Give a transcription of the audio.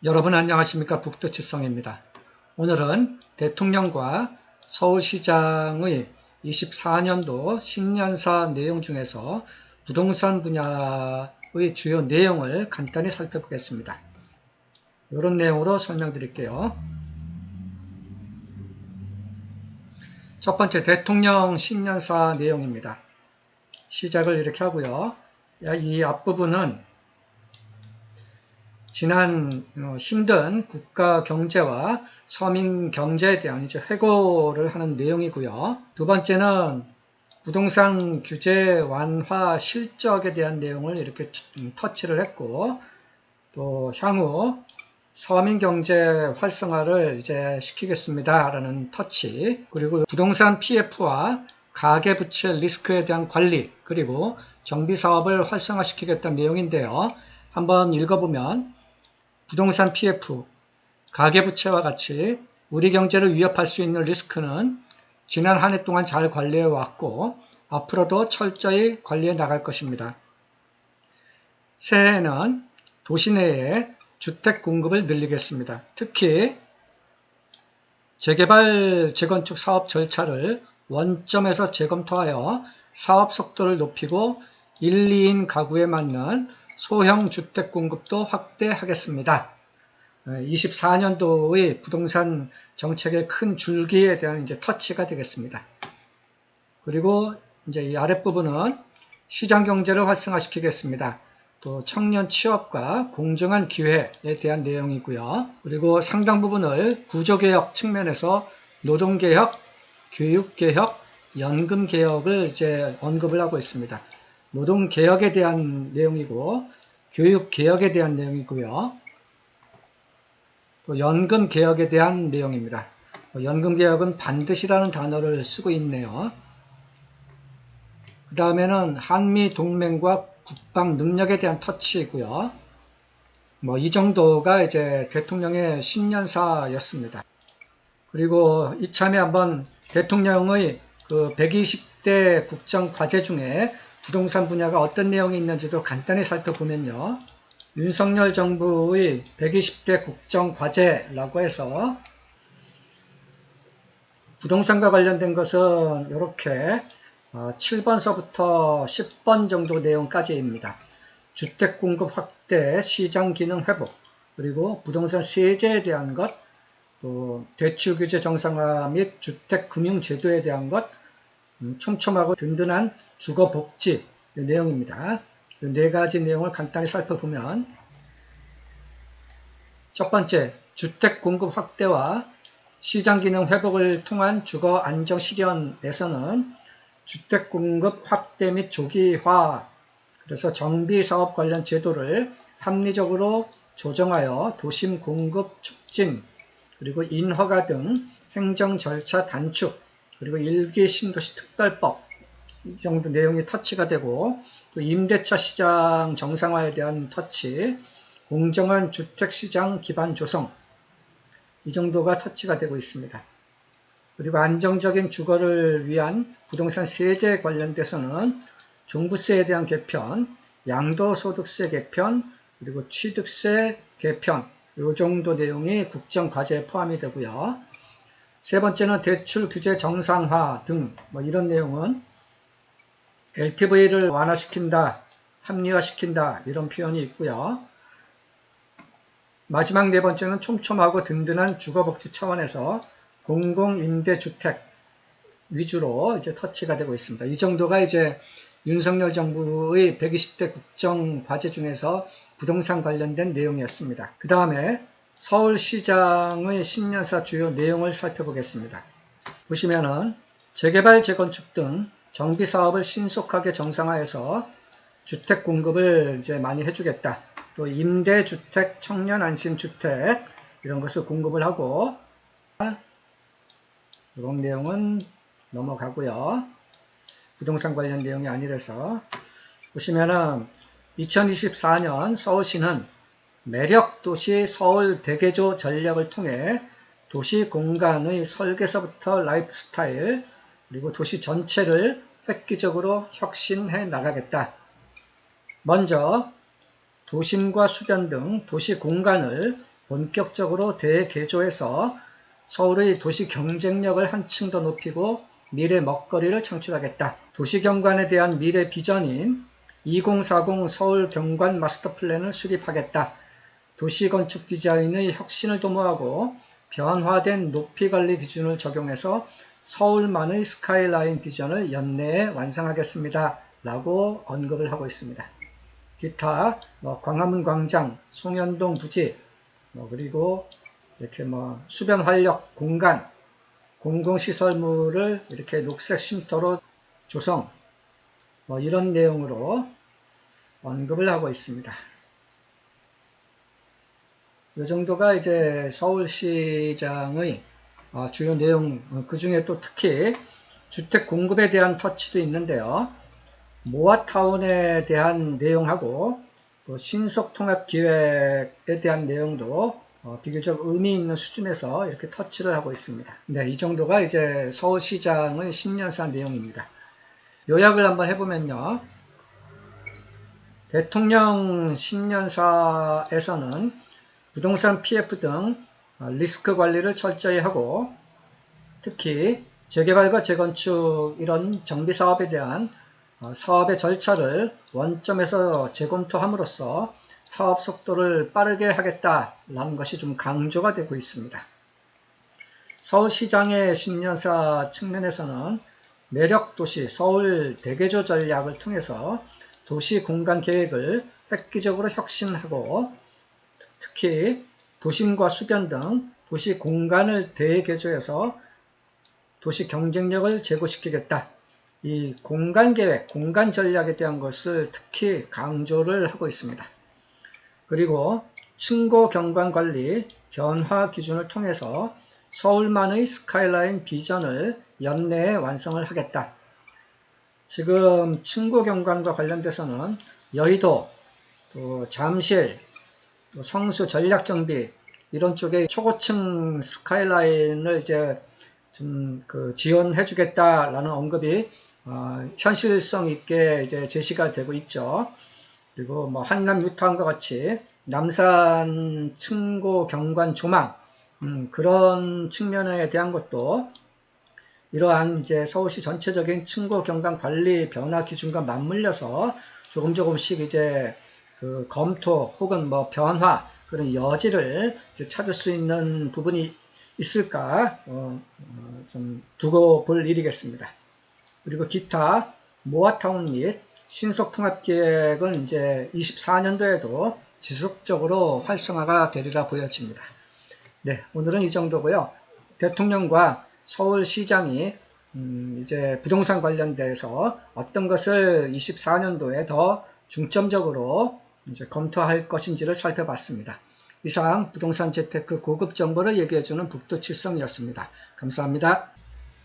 여러분 안녕하십니까. 북두칠성입니다. 오늘은 대통령과 서울시장의 24년도 신년사 내용 중에서 부동산 분야의 주요 내용을 간단히 살펴보겠습니다. 이런 내용으로 설명드릴게요. 첫 번째, 대통령 신년사 내용입니다. 시작을 이렇게 하고요. 이 앞부분은 지난 힘든 국가 경제와 서민 경제에 대한 회고를 하는 내용이고요. 두 번째는 부동산 규제 완화 실적에 대한 내용을 이렇게 터치를 했고, 또 향후 서민 경제 활성화를 시키겠습니다라는 터치, 그리고 부동산 PF와 가계부채 리스크에 대한 관리, 그리고 정비 사업을 활성화시키겠다는 내용인데요. 한번 읽어보면 부동산 PF, 가계부채와 같이 우리 경제를 위협할 수 있는 리스크는 지난 한 해 동안 잘 관리해 왔고 앞으로도 철저히 관리해 나갈 것입니다. 새해에는 도시 내에 주택 공급을 늘리겠습니다. 특히 재개발, 재건축 사업 절차를 원점에서 재검토하여 사업 속도를 높이고 1, 2인 가구에 맞는 소형 주택 공급도 확대하겠습니다. 24년도의 부동산 정책의 큰 줄기에 대한 터치가 되겠습니다. 그리고 이 아랫부분은 시장 경제를 활성화시키겠습니다. 또 청년 취업과 공정한 기회에 대한 내용이고요. 그리고 상당 부분을 구조개혁 측면에서 노동개혁, 교육개혁, 연금개혁을 언급을 하고 있습니다. 노동개혁에 대한 내용이고 교육개혁에 대한 내용이고요. 또 연금개혁에 대한 내용입니다. 연금개혁은 반드시라는 단어를 쓰고 있네요. 그 다음에는 한미동맹과 국방 능력에 대한 터치이고요. 이 정도가 대통령의 신년사였습니다. 그리고 이참에 한번 대통령의 그 120대 국정과제 중에 부동산 분야가 어떤 내용이 있는지도 간단히 살펴보면요. 윤석열 정부의 120대 국정과제라고 해서 부동산과 관련된 것은 이렇게 7번서부터 10번 정도 내용까지입니다. 주택 공급 확대, 시장 기능 회복, 그리고 부동산 세제에 대한 것, 또 대출 규제 정상화 및 주택 금융 제도에 대한 것, 촘촘하고 든든한 주거 복지 내용입니다. 이 네 가지 내용을 간단히 살펴보면, 첫 번째, 주택 공급 확대와 시장 기능 회복을 통한 주거 안정 실현에서는 주택 공급 확대 및 조기화, 그래서 정비 사업 관련 제도를 합리적으로 조정하여 도심 공급 촉진, 그리고 인허가 등 행정 절차 단축, 그리고 일기 신도시 특별법, 이 정도 내용이 터치가 되고, 또 임대차 시장 정상화에 대한 터치, 공정한 주택시장 기반 조성, 이 정도가 터치가 되고 있습니다. 그리고 안정적인 주거를 위한 부동산 세제 관련돼서는 종부세에 대한 개편, 양도소득세 개편, 그리고 취득세 개편, 이 정도 내용이 국정과제에 포함이 되고요. 세 번째는 대출 규제 정상화 등 이런 내용은 LTV를 완화시킨다, 합리화시킨다 이런 표현이 있고요. 마지막 네 번째는 촘촘하고 든든한 주거복지 차원에서 공공임대주택 위주로 터치가 되고 있습니다. 이 정도가 윤석열 정부의 120대 국정과제 중에서 부동산 관련된 내용이었습니다. 그 다음에 서울시장의 신년사 주요 내용을 살펴보겠습니다. 보시면은 재개발, 재건축 등 정비 사업을 신속하게 정상화해서 주택 공급을 많이 해주겠다. 또 임대주택, 청년 안심주택 이런 것을 공급을 하고, 이런 내용은 넘어가고요. 부동산 관련 내용이 아니라서 보시면은 2024년 서울시는 매력도시 서울 대개조 전략을 통해 도시 공간의 설계서부터 라이프 스타일, 그리고 도시 전체를 획기적으로 혁신해 나가겠다. 먼저 도심과 수변 등 도시 공간을 본격적으로 대개조해서 서울의 도시 경쟁력을 한층 더 높이고 미래 먹거리를 창출하겠다. 도시경관에 대한 미래 비전인 2040 서울 경관 마스터 플랜을 수립하겠다. 도시건축 디자인의 혁신을 도모하고 변화된 높이관리 기준을 적용해서 서울만의 스카이라인 비전을 연내에 완성하겠습니다. 라고 언급을 하고 있습니다. 기타 광화문 광장, 송현동 부지, 그리고 이렇게 수변 활력 공간, 공공시설물을 이렇게 녹색 쉼터로 조성, 이런 내용으로 언급을 하고 있습니다. 이 정도가 이제 서울시장의 주요 내용, 그 중에 또 특히 주택 공급에 대한 터치도 있는데요. 모아타운에 대한 내용하고 또 신속통합기획에 대한 내용도 비교적 의미 있는 수준에서 이렇게 터치를 하고 있습니다. 네, 이 정도가 이제 서울시장의 신년사 내용입니다. 요약을 한번 해보면요. 대통령 신년사에서는 부동산 PF 등 리스크 관리를 철저히 하고 특히 재개발과 재건축 이런 정비사업에 대한 사업의 절차를 원점에서 재검토함으로써 사업 속도를 빠르게 하겠다라는 것이 좀 강조가 되고 있습니다. 서울시장의 신년사 측면에서는 매력도시 서울 대개조 전략을 통해서 도시 공간 계획을 획기적으로 혁신하고 특히 도심과 수변 등 도시 공간을 대개조해서 도시 경쟁력을 제고시키겠다. 이 공간 계획, 공간 전략에 대한 것을 특히 강조를 하고 있습니다. 그리고 층고 경관 관리 변화 기준을 통해서 서울만의 스카이라인 비전을 연내에 완성을 하겠다. 지금 층고 경관과 관련돼서는 여의도, 또 잠실, 또 성수 전략 정비 이런 쪽에 초고층 스카이라인을 이제 좀 지원해 주겠다라는 언급이 현실성 있게 이제 제시가 되고 있죠. 그리고 한남 뉴타운과 같이 남산 층고 경관 조망 그런 측면에 대한 것도 이러한 이제 서울시 전체적인 층고 경관 관리 변화 기준과 맞물려서 조금씩 이제 검토 혹은 변화 그런 여지를 이제 찾을 수 있는 부분이 있을까 좀 두고 볼 일이겠습니다. 그리고 기타 모아타운 및 신속통합계획은 이제 24년도에도 지속적으로 활성화가 되리라 보여집니다. 네, 오늘은 이 정도고요. 대통령과 서울시장이 이제 부동산 관련돼서 어떤 것을 24년도에 더 중점적으로 이제 검토할 것인지를 살펴봤습니다. 이상 부동산 재테크 고급 정보를 얘기해주는 북두칠성이었습니다. 감사합니다.